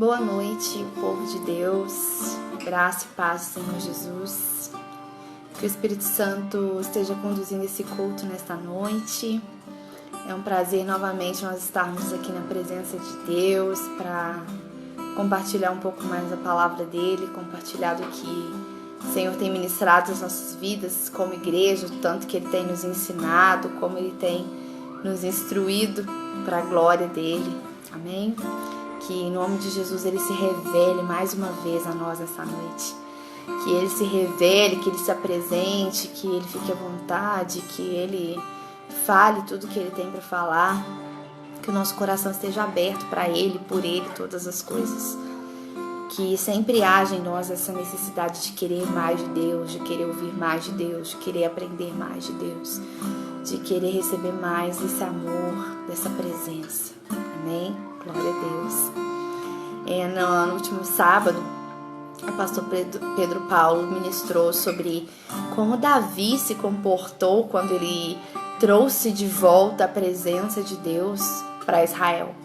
Boa noite, povo de Deus, graça e paz do Senhor Jesus. Que o Espírito Santo esteja conduzindo esse culto nesta noite. É um prazer novamente nós estarmos aqui na presença de Deus para compartilhar um pouco mais a palavra dele, compartilhar do que o Senhor tem ministrado às nossas vidas como igreja, o tanto que ele tem nos ensinado, como ele tem nos instruído para a glória dele. Amém? Que em nome de Jesus ele se revele mais uma vez a nós essa noite. Que ele se revele, que ele se apresente, que ele fique à vontade, que ele fale tudo que ele tem para falar. Que o nosso coração esteja aberto para ele, por ele, todas as coisas. Que sempre haja em nós essa necessidade de querer mais de Deus, de querer ouvir mais de Deus, de querer aprender mais de Deus, de querer receber mais desse amor, dessa presença. Amém? Glória a Deus. No último sábado, o pastor Pedro Paulo ministrou sobre como Davi se comportou quando ele trouxe de volta a presença de Deus para Israel.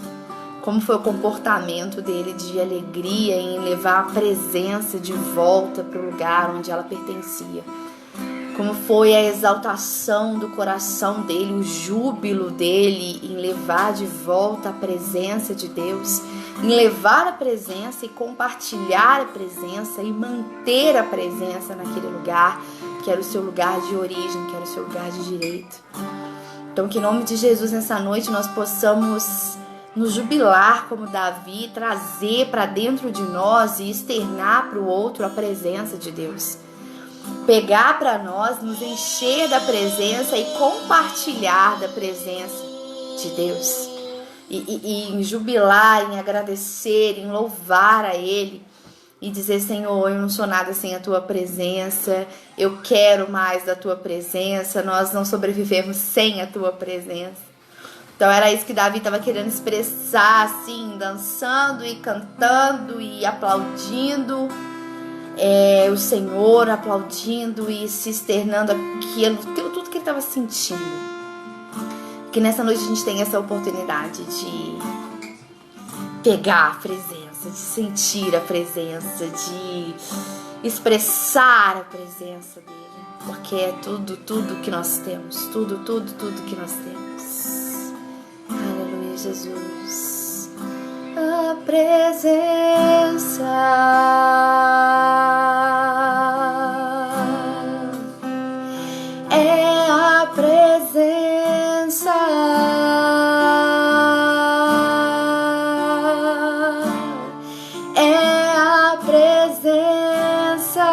Como foi o comportamento dele de alegria em levar a presença de volta para o lugar onde ela pertencia. Como foi a exaltação do coração dele, o júbilo dele em levar de volta a presença de Deus, em levar a presença e compartilhar a presença e manter a presença naquele lugar, que era o seu lugar de origem, que era o seu lugar de direito. Então, que em nome de Jesus, nessa noite, nós possamos nos jubilar como Davi, trazer para dentro de nós e externar para o outro a presença de Deus. Pegar para nós, nos encher da presença e compartilhar da presença de Deus. E em jubilar, em agradecer, em louvar a Ele. E dizer, Senhor, eu não sou nada sem a Tua presença. Eu quero mais da Tua presença. Nós não sobrevivemos sem a Tua presença. Então era isso que Davi estava querendo expressar, assim, dançando e cantando e aplaudindo. O Senhor, aplaudindo e se externando aquilo, tudo que ele estava sentindo. Que nessa noite a gente tem essa oportunidade de pegar a presença, de sentir a presença, de expressar a presença dele. Porque é tudo que nós temos. Tudo que nós temos. Aleluia, Jesus. A presença é a presença, é a presença,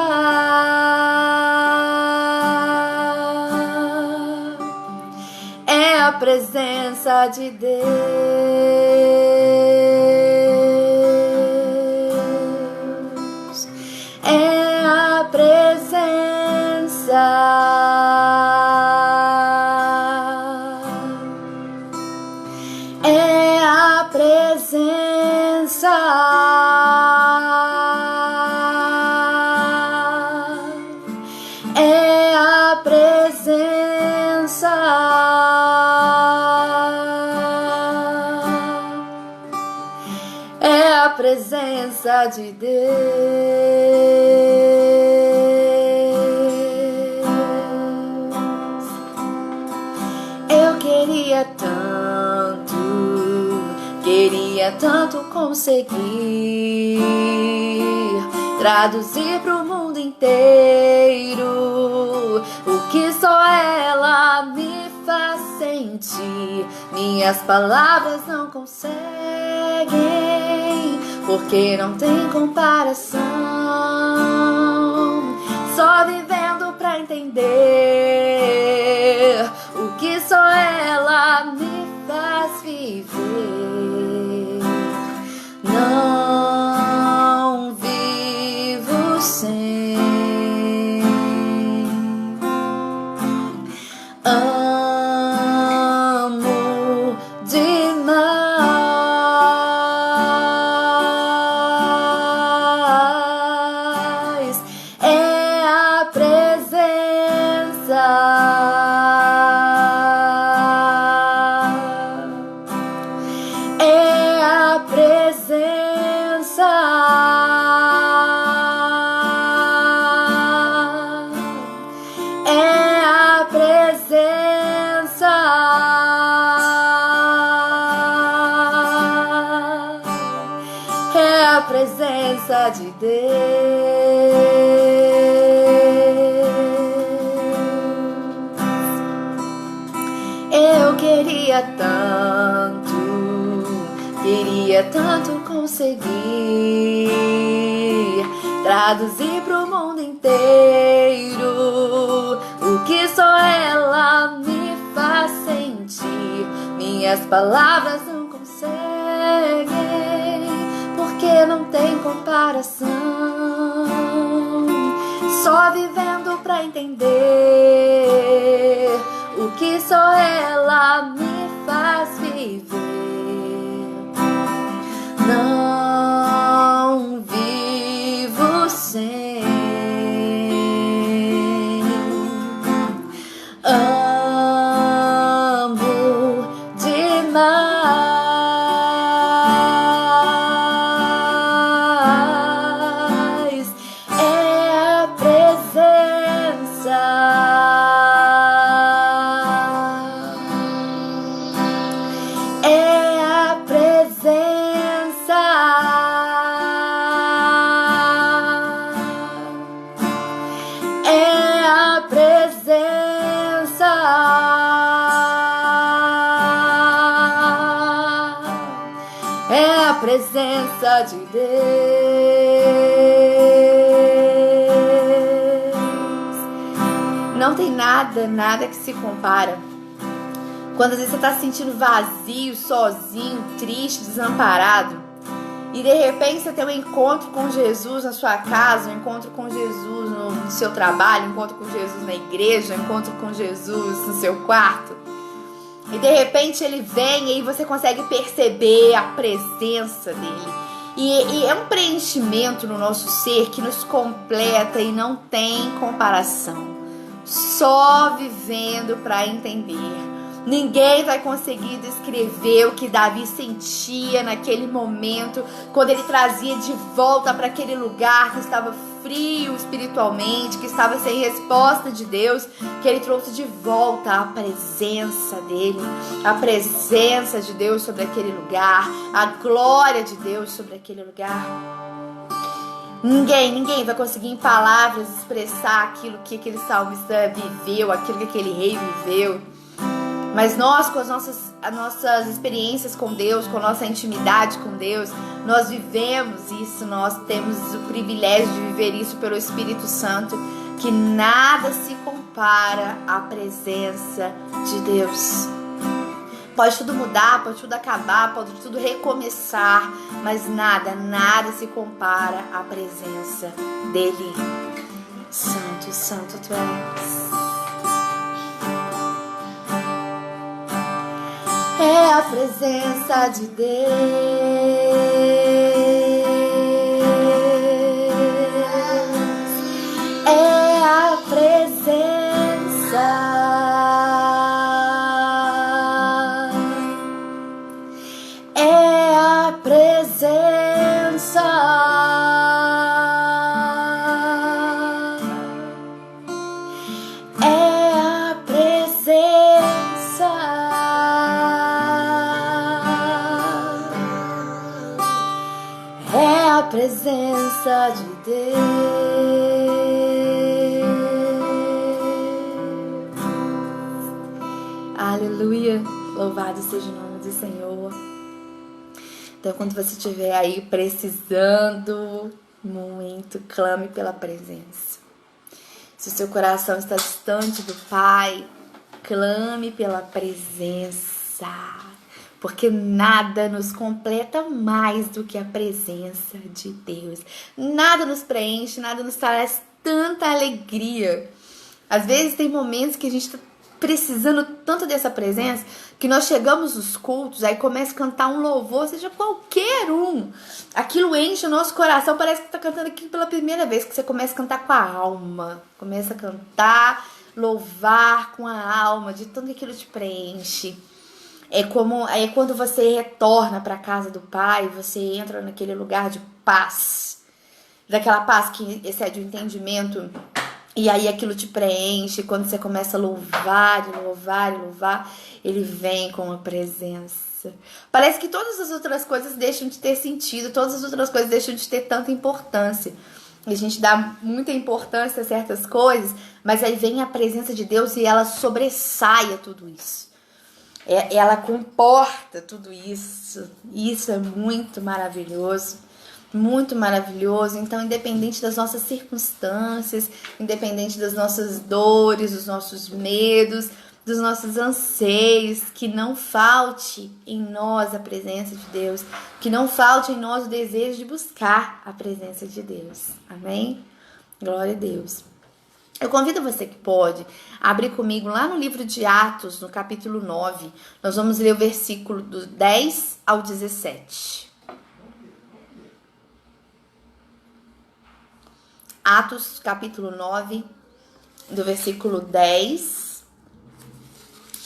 é a presença de Deus. É a presença, é a presença, é a presença de Deus. Queria tanto conseguir traduzir pro mundo inteiro o que só ela me faz sentir. Minhas palavras não conseguem, porque não tem comparação. Só vivendo pra entender o que só ela me faz viver. Não vivo sem. Amo demais. É a presença. É a presença. presença de Deus. Eu queria tanto conseguir traduzir pro mundo inteiro o que só ela me faz sentir. Minhas palavras não conseguem, porque não tem comparação. Só vivendo pra entender o que só ela me faz viver. Não vivo sem. Amo demais. É a presença. É a presença. É a presença de Deus. Não tem nada que se compara. Quando às vezes você está se sentindo vazio, sozinho, triste, desamparado, e de repente você tem um encontro com Jesus na sua casa, um encontro com Jesus no seu trabalho, um encontro com Jesus na igreja, um encontro com Jesus no seu quarto. E de repente ele vem e aí você consegue perceber a presença dele. E é um preenchimento no nosso ser que nos completa e não tem comparação. Só vivendo para entender. Ninguém vai conseguir descrever o que Davi sentia naquele momento, quando ele trazia de volta para aquele lugar que estava frio espiritualmente, que estava sem resposta de Deus, que ele trouxe de volta a presença dele, a presença de Deus sobre aquele lugar, a glória de Deus sobre aquele lugar. Ninguém vai conseguir em palavras expressar aquilo que aquele salmista viveu, aquilo que aquele rei viveu. Mas nós, com as nossas experiências com Deus, com a nossa intimidade com Deus, nós vivemos isso, nós temos o privilégio de viver isso pelo Espírito Santo, que nada se compara à presença de Deus. Pode tudo mudar, pode tudo acabar, pode tudo recomeçar, mas nada se compara à presença dele. Santo, santo tu és. É a presença de Deus. É a presença. É a presença. É a presença. É a presença de Deus. Aleluia, louvado seja o nome do Senhor. Então quando você estiver aí precisando muito, clame pela presença. Se o seu coração está distante do Pai, clame pela presença. Porque nada nos completa mais do que a presença de Deus. Nada nos preenche, nada nos traz tanta alegria. Às vezes tem momentos que a gente está precisando tanto dessa presença, que nós chegamos nos cultos, aí começa a cantar um louvor, seja qualquer um. Aquilo enche o nosso coração, parece que está cantando aquilo pela primeira vez, que você começa a cantar com a alma. Começa a cantar, louvar com a alma, de tanto que aquilo te preenche. É quando você retorna para a casa do Pai, você entra naquele lugar de paz, daquela paz que excede o entendimento, e aí aquilo te preenche. Quando você começa a louvar, ele vem com a presença. força. Parece que todas as outras coisas deixam de ter sentido, todas as outras coisas deixam de ter tanta importância. A gente dá muita importância a certas coisas, mas aí vem a presença de Deus e ela sobressaia tudo isso. Ela comporta tudo isso. Isso é muito maravilhoso. Muito maravilhoso. Então, independente das nossas circunstâncias, independente das nossas dores, dos nossos medos, dos nossos anseios, que não falte em nós a presença de Deus, que não falte em nós o desejo de buscar a presença de Deus. Amém? Glória a Deus. Eu convido você que pode abrir comigo lá no livro de Atos, no capítulo 9. Nós vamos ler o versículo do 10 ao 17. Atos, capítulo 9, do versículo 10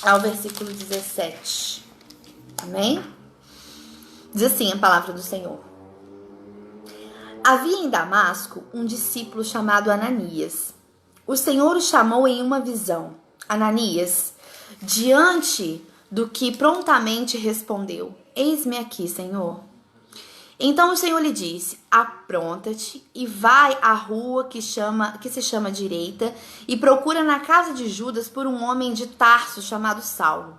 ao versículo 17. Amém? Diz assim a palavra do Senhor. Havia em Damasco um discípulo chamado Ananias. O Senhor o chamou em uma visão. Ananias, diante do que prontamente respondeu: Eis-me aqui, Senhor. Então o Senhor lhe disse: apronta-te e vai à rua que se chama Direita e procura na casa de Judas por um homem de Tarso chamado Saulo.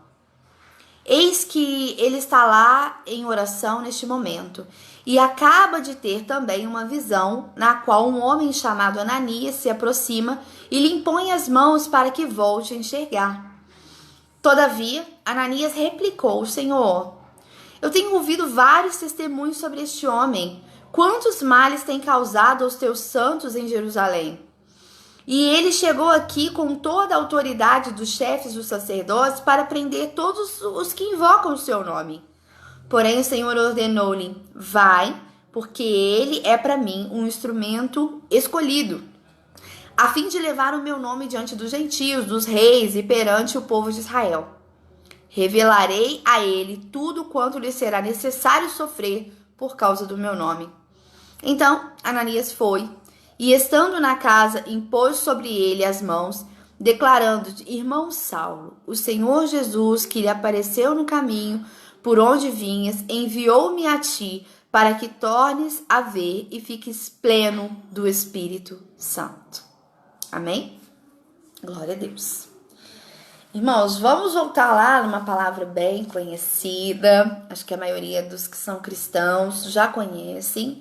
Eis que ele está lá em oração neste momento e acaba de ter também uma visão na qual um homem chamado Ananias se aproxima e lhe impõe as mãos para que volte a enxergar. Todavia, Ananias replicou: Senhor, eu tenho ouvido vários testemunhos sobre este homem. Quantos males tem causado aos teus santos em Jerusalém? E ele chegou aqui com toda a autoridade dos chefes dos sacerdotes para prender todos os que invocam o seu nome. Porém, o Senhor ordenou-lhe: vai, porque ele é para mim um instrumento escolhido, a fim de levar o meu nome diante dos gentios, dos reis e perante o povo de Israel. Revelarei a ele tudo quanto lhe será necessário sofrer por causa do meu nome. Então Ananias foi, e estando na casa, impôs sobre ele as mãos, declarando: Irmão Saulo, o Senhor Jesus, que lhe apareceu no caminho por onde vinhas, enviou-me a ti, para que tornes a ver e fiques pleno do Espírito Santo. Amém? Glória a Deus. Irmãos, vamos voltar lá numa palavra bem conhecida. Acho que a maioria dos que são cristãos já conhecem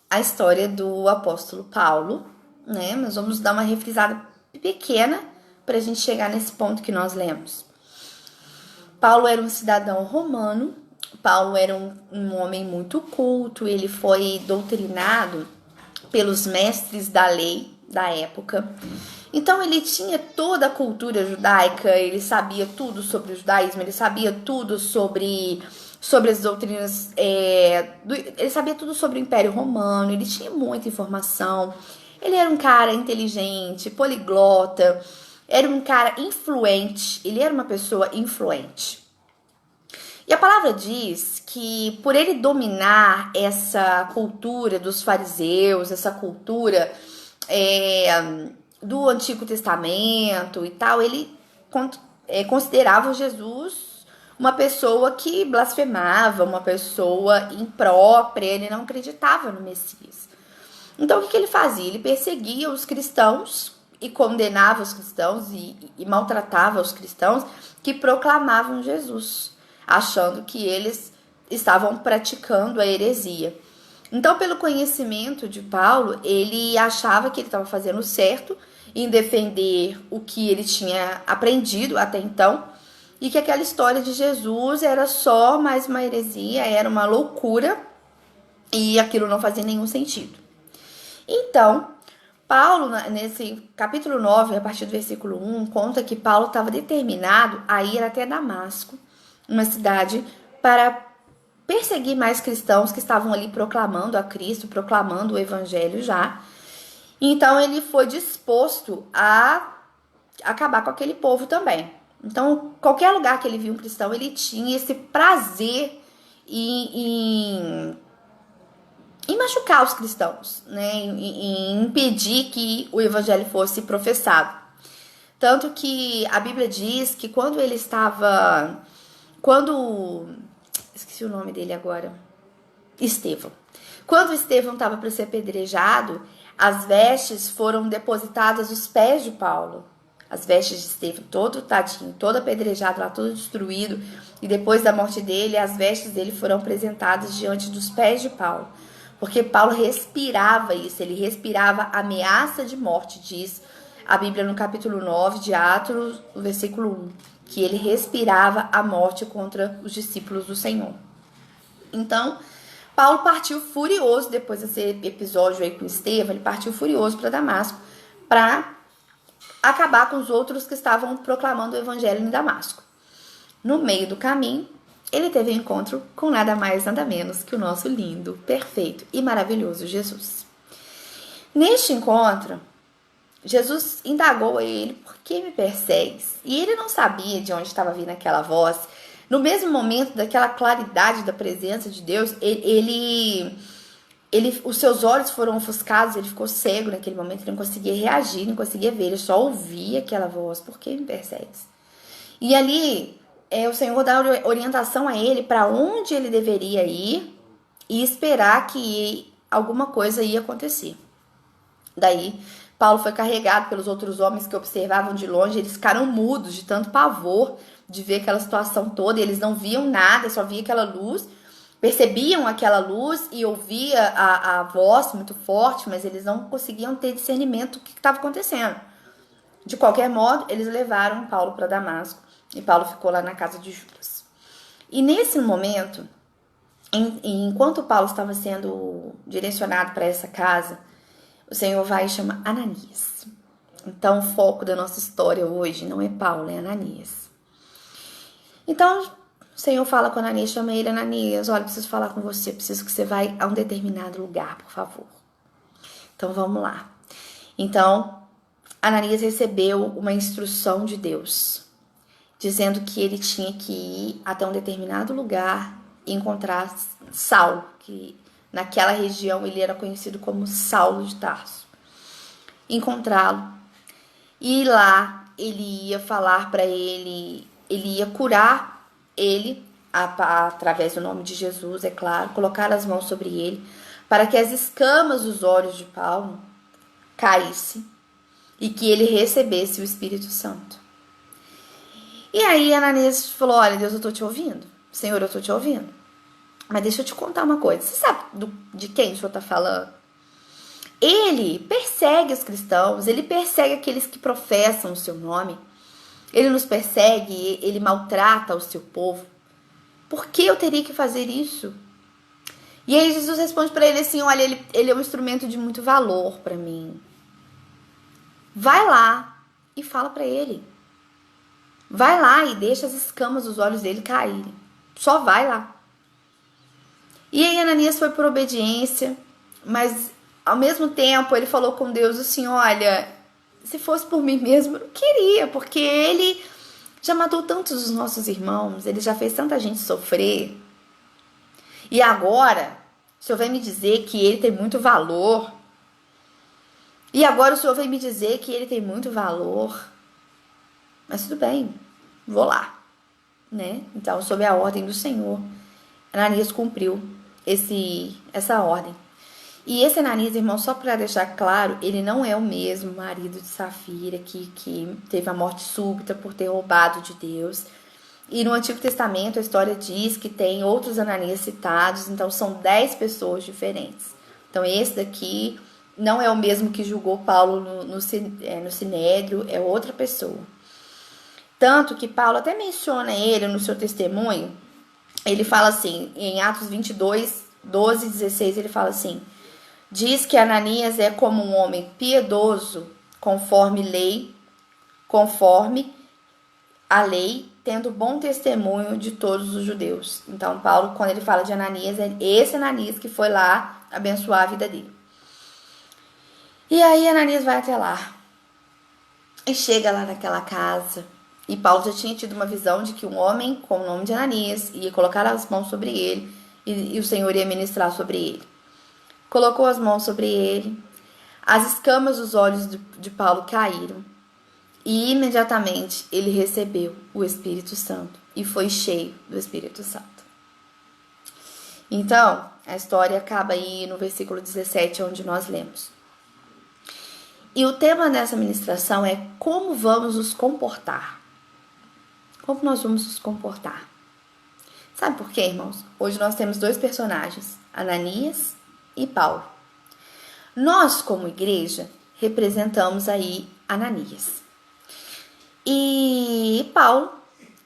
a história do apóstolo Paulo, né? Mas vamos dar uma refrisada pequena para a gente chegar nesse ponto que nós lemos. Paulo era um cidadão romano. Paulo era um homem muito culto. Ele foi doutrinado pelos mestres da lei da época. Então ele tinha toda a cultura judaica, ele sabia tudo sobre o judaísmo, ele sabia tudo sobre as doutrinas, ele sabia tudo sobre o Império Romano, ele tinha muita informação. Ele era um cara inteligente, poliglota, era um cara influente, ele era uma pessoa influente. E a palavra diz que por ele dominar essa cultura dos fariseus, essa cultura do Antigo Testamento e tal, ele considerava Jesus uma pessoa que blasfemava, uma pessoa imprópria, ele não acreditava no Messias. Então o que ele fazia? Ele perseguia os cristãos e condenava os cristãos e maltratava os cristãos que proclamavam Jesus, achando que eles estavam praticando a heresia. Então, pelo conhecimento de Paulo, ele achava que ele estava fazendo certo em defender o que ele tinha aprendido até então, e que aquela história de Jesus era só mais uma heresia, era uma loucura, e aquilo não fazia nenhum sentido. Então, Paulo, nesse capítulo 9, a partir do versículo 1, conta que Paulo estava determinado a ir até Damasco, uma cidade, para perseguir mais cristãos que estavam ali proclamando a Cristo, proclamando o evangelho já. Então ele foi disposto a acabar com aquele povo também. Então, qualquer lugar que ele via um cristão, ele tinha esse prazer em machucar os cristãos, né? Em impedir que o evangelho fosse professado. Tanto que a Bíblia diz que quando esqueci o nome dele agora, Estevão. Quando Estevão estava para ser apedrejado, as vestes foram depositadas aos pés de Paulo. As vestes de Estevão, todo tadinho, todo apedrejado lá, todo destruído. E depois da morte dele, as vestes dele foram apresentadas diante dos pés de Paulo. Porque Paulo respirava isso, ele respirava ameaça de morte, diz a Bíblia no capítulo 9 de Atos, no versículo 1, que ele respirava a morte contra os discípulos do Senhor. Então, Paulo partiu furioso, depois desse episódio aí com Estevão, ele partiu furioso para Damasco, para acabar com os outros que estavam proclamando o evangelho em Damasco. No meio do caminho, ele teve um encontro com nada mais, nada menos que o nosso lindo, perfeito e maravilhoso Jesus. Neste encontro, Jesus indagou a ele: por que me persegues? E ele não sabia de onde estava vindo aquela voz. No mesmo momento daquela claridade da presença de Deus, os seus olhos foram ofuscados, ele ficou cego naquele momento, ele não conseguia reagir, não conseguia ver, ele só ouvia aquela voz: por que me persegues? E ali, o Senhor dá orientação a ele para onde ele deveria ir e esperar que alguma coisa ia acontecer. Daí, Paulo foi carregado pelos outros homens que observavam de longe, eles ficaram mudos de tanto pavor de ver aquela situação toda, eles não viam nada, só via aquela luz, percebiam aquela luz e ouvia a voz muito forte, mas eles não conseguiam ter discernimento do que estava acontecendo. De qualquer modo, eles levaram Paulo para Damasco e Paulo ficou lá na casa de Judas. E nesse momento, enquanto Paulo estava sendo direcionado para essa casa, o Senhor vai e chama Ananias. Então, o foco da nossa história hoje não é Paulo, é Ananias. Então, o Senhor fala com Ananias, chama ele: Ananias, olha, preciso falar com você, preciso que você vá a um determinado lugar, por favor. Então, vamos lá. Então, Ananias recebeu uma instrução de Deus, dizendo que ele tinha que ir até um determinado lugar e encontrar Saulo, que naquela região ele era conhecido como Saulo de Tarso. Encontrá-lo. E lá ele ia falar para ele, ele ia curar ele, através do nome de Jesus, é claro, colocar as mãos sobre ele, para que as escamas dos olhos de Paulo caíssem e que ele recebesse o Espírito Santo. E aí Ananias falou: olha, Deus, eu estou te ouvindo. Senhor, eu estou te ouvindo. Mas deixa eu te contar uma coisa. Você sabe de quem o senhor está falando? Ele persegue os cristãos, ele persegue aqueles que professam o seu nome. Ele nos persegue, ele maltrata o seu povo. Por que eu teria que fazer isso? E aí Jesus responde para ele assim: olha, ele é um instrumento de muito valor para mim. Vai lá e fala para ele. Vai lá e deixa as escamas dos olhos dele caírem. Só vai lá. E aí Ananias foi por obediência, mas ao mesmo tempo ele falou com Deus assim: olha, se fosse por mim mesmo, eu não queria, porque ele já matou tantos dos nossos irmãos, ele já fez tanta gente sofrer. E agora, o Senhor vem me dizer que ele tem muito valor. E agora o Senhor vem me dizer que ele tem muito valor. Mas tudo bem, vou lá, né? Então, sob a ordem do Senhor, Ananias cumpriu essa ordem. E esse Ananias, irmão, só para deixar claro, ele não é o mesmo marido de Safira que teve a morte súbita por ter roubado de Deus. E no Antigo Testamento a história diz que tem outros Ananias citados, então são 10 pessoas diferentes. Então esse daqui não é o mesmo que julgou Paulo no Sinédrio, é outra pessoa. Tanto que Paulo até menciona ele no seu testemunho. Ele fala assim, em Atos 22, 12 e 16, ele fala assim: diz que Ananias é como um homem piedoso, conforme a lei, tendo bom testemunho de todos os judeus. Então, Paulo, quando ele fala de Ananias, é esse Ananias que foi lá abençoar a vida dele. E aí, Ananias vai até lá. E chega lá naquela casa. E Paulo já tinha tido uma visão de que um homem com o nome de Ananias ia colocar as mãos sobre ele e o Senhor ia ministrar sobre ele. Colocou as mãos sobre ele, as escamas dos olhos de Paulo caíram e imediatamente ele recebeu o Espírito Santo e foi cheio do Espírito Santo. Então, a história acaba aí no versículo 17, onde nós lemos. E o tema dessa ministração é como vamos nos comportar. Como nós vamos nos comportar? Sabe por quê, irmãos? Hoje nós temos dois personagens, Ananias e Paulo. Nós, como igreja, representamos aí Ananias. E Paulo,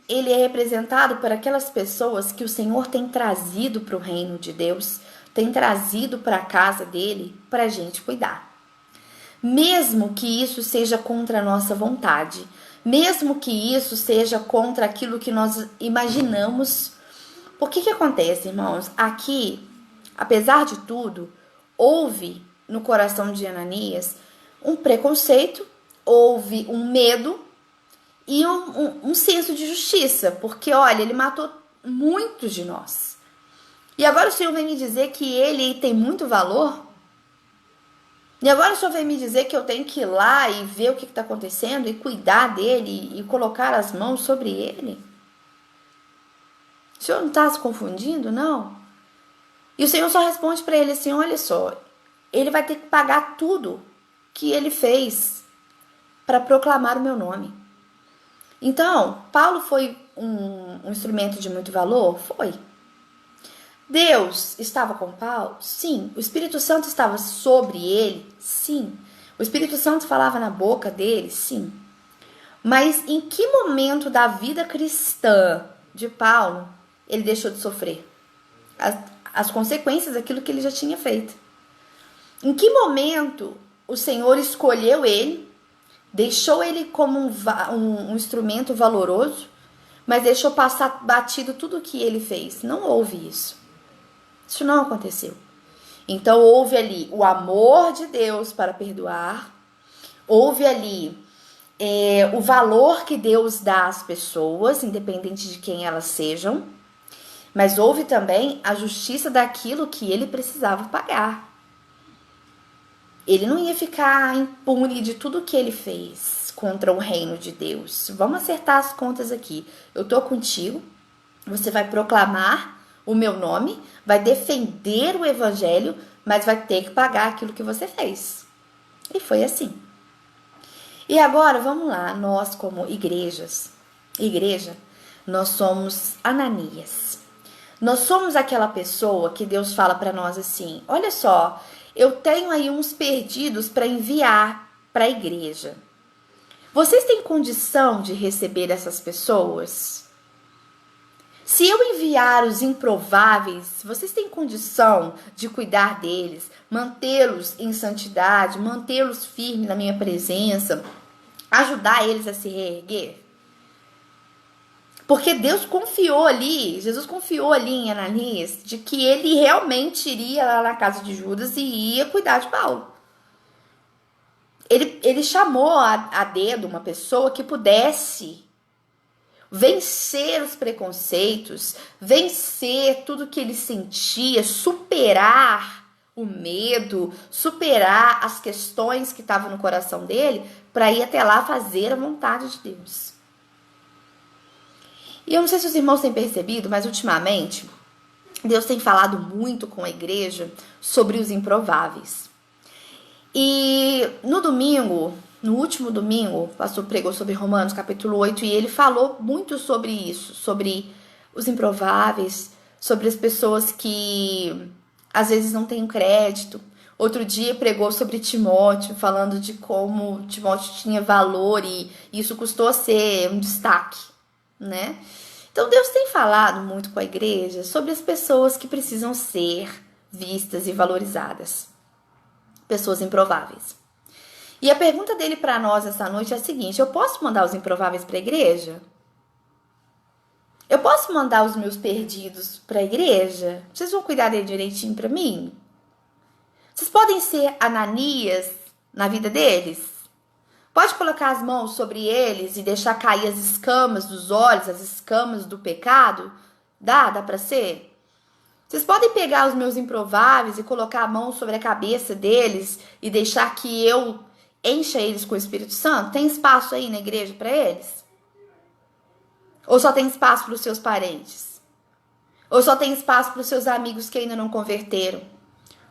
ele é representado por aquelas pessoas que o Senhor tem trazido para o reino de Deus, tem trazido para a casa dele para a gente cuidar. Mesmo que isso seja contra a nossa vontade, mesmo que isso seja contra aquilo que nós imaginamos. Por que acontece, irmãos? Aqui, apesar de tudo, houve no coração de Ananias um preconceito, houve um medo e um senso de justiça, porque, olha, ele matou muitos de nós. E agora o Senhor vem me dizer que ele tem muito valor? E agora o Senhor vem me dizer que eu tenho que ir lá e ver o que está acontecendo e cuidar dele e colocar as mãos sobre ele? O Senhor não está se confundindo, não? E o Senhor só responde para ele assim, olha só, ele vai ter que pagar tudo que ele fez para proclamar o meu nome. Então, Paulo foi um instrumento de muito valor? Foi. Deus estava com Paulo? Sim. O Espírito Santo estava sobre ele? Sim. O Espírito Santo falava na boca dele? Sim. Mas em que momento da vida cristã de Paulo ele deixou de sofrer as consequências daquilo que ele já tinha feito? Em que momento o Senhor escolheu ele, deixou ele como um instrumento valoroso, mas deixou passar batido tudo o que ele fez? Não houve isso. Isso não aconteceu. Então houve ali o amor de Deus para perdoar, houve ali o valor que Deus dá às pessoas, independente de quem elas sejam, mas houve também a justiça daquilo que ele precisava pagar. Ele não ia ficar impune de tudo que ele fez contra o reino de Deus. Vamos acertar as contas aqui. Eu tô contigo, você vai proclamar o meu nome, vai defender o evangelho, mas vai ter que pagar aquilo que você fez. E foi assim. E agora, vamos lá, nós como igreja, nós somos Ananias. Nós somos aquela pessoa que Deus fala para nós assim, olha só, eu tenho aí uns perdidos para enviar para a igreja. Vocês têm condição de receber essas pessoas? Se eu enviar os improváveis, vocês têm condição de cuidar deles, mantê-los em santidade, mantê-los firmes na minha presença, ajudar eles a se reerguer? Porque Deus confiou ali, Jesus confiou ali em Ananias, de que ele realmente iria lá na casa de Judas e ia cuidar de Paulo. Ele chamou a dedo uma pessoa que pudesse vencer os preconceitos, vencer tudo que ele sentia, superar o medo, superar as questões que estavam no coração dele, para ir até lá fazer a vontade de Deus. E eu não sei se os irmãos têm percebido, mas ultimamente Deus tem falado muito com a igreja sobre os improváveis. E no domingo, no último domingo, o pastor pregou sobre Romanos capítulo 8 e ele falou muito sobre isso, sobre os improváveis, sobre as pessoas que às vezes não têm crédito. Outro dia pregou sobre Timóteo, falando de como Timóteo tinha valor e isso custou a ser um destaque, né? Então Deus tem falado muito com a igreja sobre as pessoas que precisam ser vistas e valorizadas. Pessoas improváveis. E a pergunta dele para nós essa noite é a seguinte: eu posso mandar os improváveis para a igreja? Eu posso mandar os meus perdidos para a igreja? Vocês vão cuidar dele direitinho para mim? Vocês podem ser Ananias na vida deles? Pode colocar as mãos sobre eles e deixar cair as escamas dos olhos, as escamas do pecado? Dá para ser? Vocês podem pegar os meus improváveis e colocar a mão sobre a cabeça deles e deixar que eu encha eles com o Espírito Santo? Tem espaço aí na igreja para eles? Ou só tem espaço para os seus parentes? Ou só tem espaço para os seus amigos que ainda não converteram?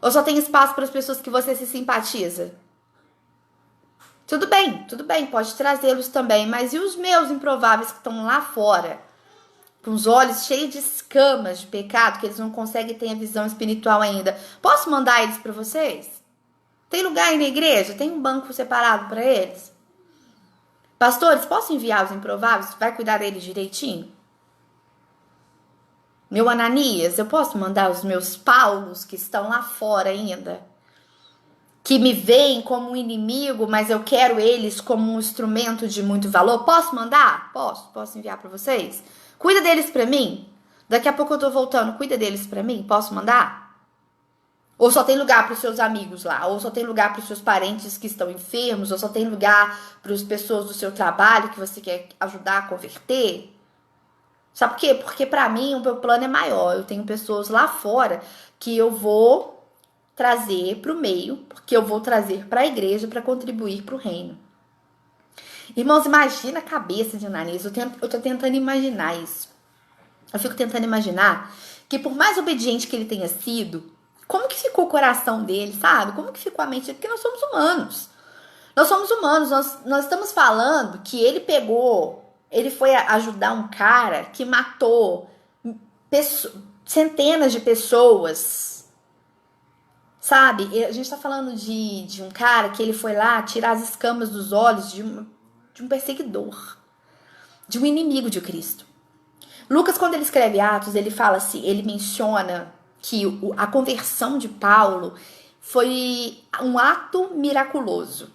Ou só tem espaço para as pessoas que você se simpatiza? Tudo bem, pode trazê-los também, mas e os meus improváveis que estão lá fora, com os olhos cheios de escamas de pecado, que eles não conseguem ter a visão espiritual ainda? Posso mandar eles para vocês? Tem lugar aí na igreja? Tem um banco separado para eles? Pastores, posso enviar os improváveis? Vai cuidar deles direitinho? Meu Ananias, eu posso mandar os meus Paulos que estão lá fora ainda? Que me veem como um inimigo, mas eu quero eles como um instrumento de muito valor? Posso mandar? Posso enviar para vocês? Cuida deles para mim. Daqui a pouco eu tô voltando, cuida deles para mim. Posso mandar? Ou só tem lugar para os seus amigos lá? Ou só tem lugar para os seus parentes que estão enfermos? Ou só tem lugar para as pessoas do seu trabalho que você quer ajudar a converter? Sabe por quê? Porque para mim o meu plano é maior. Eu tenho pessoas lá fora que eu vou trazer para o meio, porque eu vou trazer para a igreja para contribuir para o reino. Irmãos, imagina a cabeça de Ananias. Eu tô tentando imaginar isso. Eu fico tentando imaginar que por mais obediente que ele tenha sido, como que ficou o coração dele, sabe? Como que ficou a mente dele? Porque nós somos humanos. Nós somos humanos. Nós estamos falando que ele foi ajudar um cara que matou centenas de pessoas. Sabe, a gente tá falando de um cara que ele foi lá tirar as escamas dos olhos de um perseguidor, de um inimigo de Cristo. Lucas, quando ele escreve Atos, ele fala assim, ele menciona que a conversão de Paulo foi um ato miraculoso.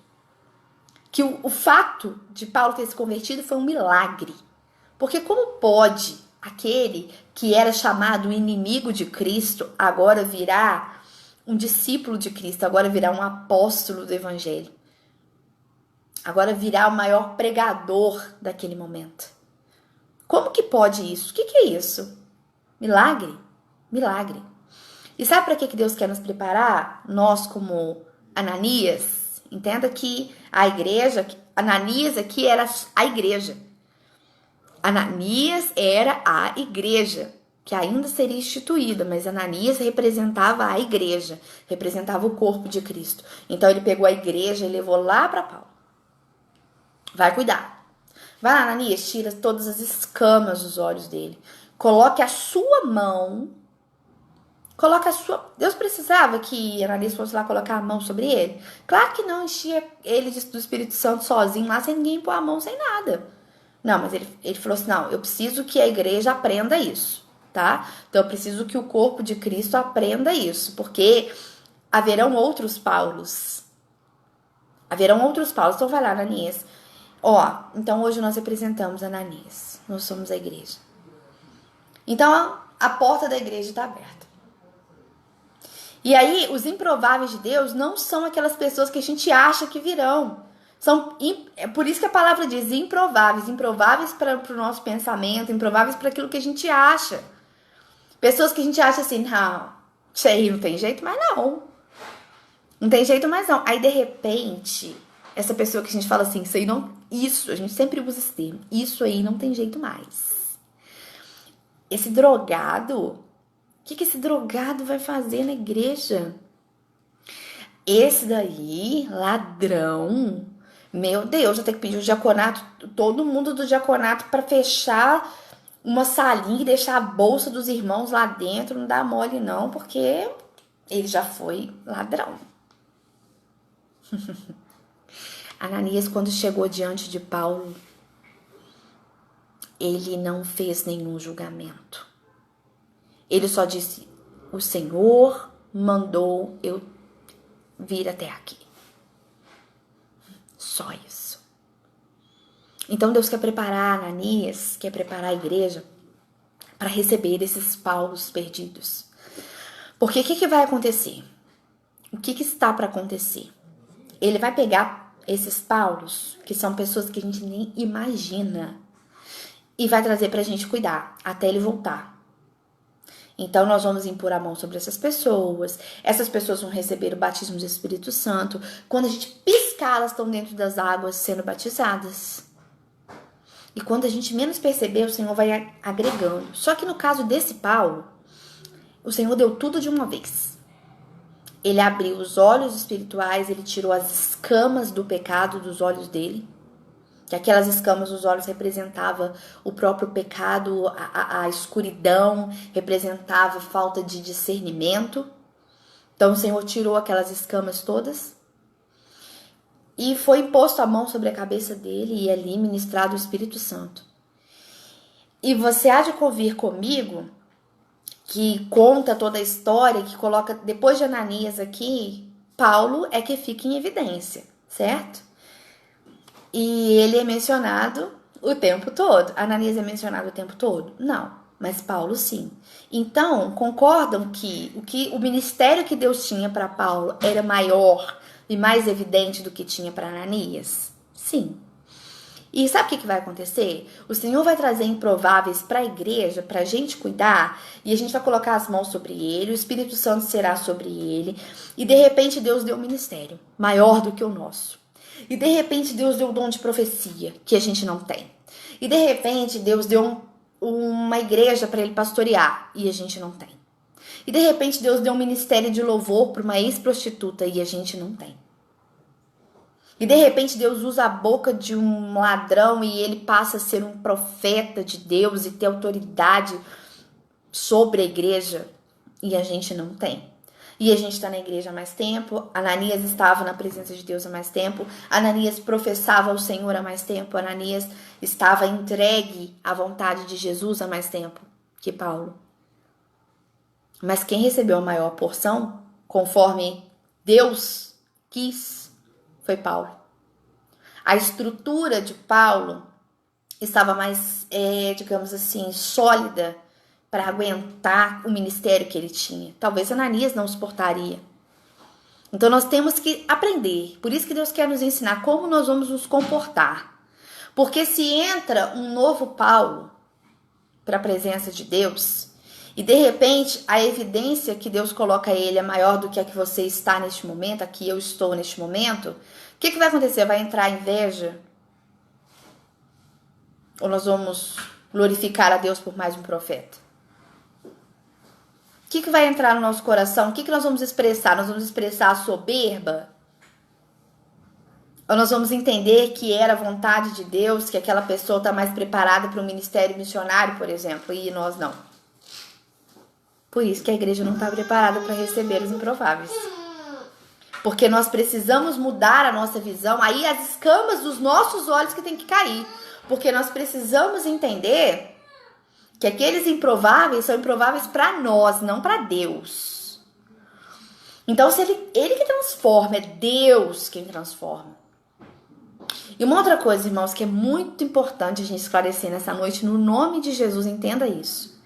Que o fato de Paulo ter se convertido foi um milagre. Porque como pode aquele que era chamado inimigo de Cristo agora virar um discípulo de Cristo, agora virar um apóstolo do evangelho, agora virar o maior pregador daquele momento? Como que pode isso? O que é isso? Milagre? Milagre. E sabe para que Deus quer nos preparar? Nós como Ananias, entenda que a igreja, Ananias aqui era a igreja. Ananias era a igreja, que ainda seria instituída, mas Ananias representava a igreja, representava o corpo de Cristo. Então ele pegou a igreja e levou lá para Paulo. Vai cuidar. Vai lá, Ananias, tira todas as escamas dos olhos dele. Coloque a sua mão. Deus precisava que Ananias fosse lá colocar a mão sobre ele? Claro que não, enchia ele do Espírito Santo sozinho lá, sem ninguém pôr a mão, sem nada. Não, mas ele falou assim, não, eu preciso que a igreja aprenda isso. Tá? Então eu preciso que o corpo de Cristo aprenda isso, porque haverão outros Paulos. Então vai lá, Ananias. Então hoje nós representamos Ananias. Nós somos a igreja. Então a porta da igreja está aberta. E aí os improváveis de Deus não são aquelas pessoas que a gente acha que virão. É por isso que a palavra diz improváveis para o nosso pensamento, improváveis para aquilo que a gente acha. Pessoas que a gente acha assim, não, isso aí não tem jeito mais não. Não tem jeito mais não. Aí, de repente, essa pessoa que a gente fala assim, a gente sempre usa esse termo, isso aí não tem jeito mais. Esse drogado, o que esse drogado vai fazer na igreja? Esse daí, ladrão, meu Deus, eu tenho que pedir o diaconato, todo mundo do diaconato para fechar uma salinha e deixar a bolsa dos irmãos lá dentro, não dá mole não, porque ele já foi ladrão. Ananias, quando chegou diante de Paulo, ele não fez nenhum julgamento. Ele só disse, o Senhor mandou eu vir até aqui. Só isso. Então Deus quer preparar Ananias, quer preparar a igreja para receber esses Paulos perdidos. Porque o que vai acontecer? O que está para acontecer? Ele vai pegar esses Paulos, que são pessoas que a gente nem imagina, e vai trazer para a gente cuidar, até ele voltar. Então nós vamos impor a mão sobre essas pessoas vão receber o batismo do Espírito Santo. Quando a gente piscar, elas estão dentro das águas sendo batizadas. E quando a gente menos perceber, o Senhor vai agregando. Só que no caso desse Paulo, o Senhor deu tudo de uma vez. Ele abriu os olhos espirituais, ele tirou as escamas do pecado dos olhos dele. Que aquelas escamas dos olhos representava o próprio pecado, a escuridão, representava falta de discernimento. Então o Senhor tirou aquelas escamas todas e foi imposto a mão sobre a cabeça dele e ali ministrado o Espírito Santo. E você há de convir comigo que conta toda a história, que coloca, depois de Ananias aqui, Paulo é que fica em evidência, certo? E ele é mencionado o tempo todo. Ananias é mencionado o tempo todo? Não, mas Paulo sim. Então, concordam que o ministério que Deus tinha para Paulo era maior e mais evidente do que tinha para Ananias? Sim. E sabe o que vai acontecer? O Senhor vai trazer improváveis para a igreja, para a gente cuidar, e a gente vai colocar as mãos sobre ele, o Espírito Santo será sobre ele, e de repente Deus deu um ministério maior do que o nosso. E de repente Deus deu o dom de profecia, que a gente não tem. E de repente Deus deu uma igreja para ele pastorear, e a gente não tem. E de repente Deus deu um ministério de louvor para uma ex-prostituta, e a gente não tem. E de repente Deus usa a boca de um ladrão e ele passa a ser um profeta de Deus e ter autoridade sobre a igreja, e a gente não tem. E a gente está na igreja há mais tempo, Ananias estava na presença de Deus há mais tempo, Ananias professava o Senhor há mais tempo, Ananias estava entregue à vontade de Jesus há mais tempo que Paulo. Mas quem recebeu a maior porção, conforme Deus quis, foi Paulo. A estrutura de Paulo estava mais, digamos assim, sólida para aguentar o ministério que ele tinha. Talvez Ananias não suportaria. Então nós temos que aprender. Por isso que Deus quer nos ensinar como nós vamos nos comportar. Porque se entra um novo Paulo para a presença de Deus, e de repente a evidência que Deus coloca a ele é maior do que a que você está neste momento, a que eu estou neste momento, o que vai acontecer? Vai entrar a inveja? Ou nós vamos glorificar a Deus por mais um profeta? O que vai entrar no nosso coração? O que nós vamos expressar? Nós vamos expressar a soberba? Ou nós vamos entender que era a vontade de Deus, que aquela pessoa está mais preparada para um ministério missionário, por exemplo, e nós não? Por isso que a igreja não está preparada para receber os improváveis. Porque nós precisamos mudar a nossa visão. Aí as escamas dos nossos olhos que tem que cair. Porque nós precisamos entender que aqueles improváveis são improváveis para nós, não para Deus. Então, se ele que transforma, é Deus quem transforma. E uma outra coisa, irmãos, que é muito importante a gente esclarecer nessa noite, no nome de Jesus, entenda isso.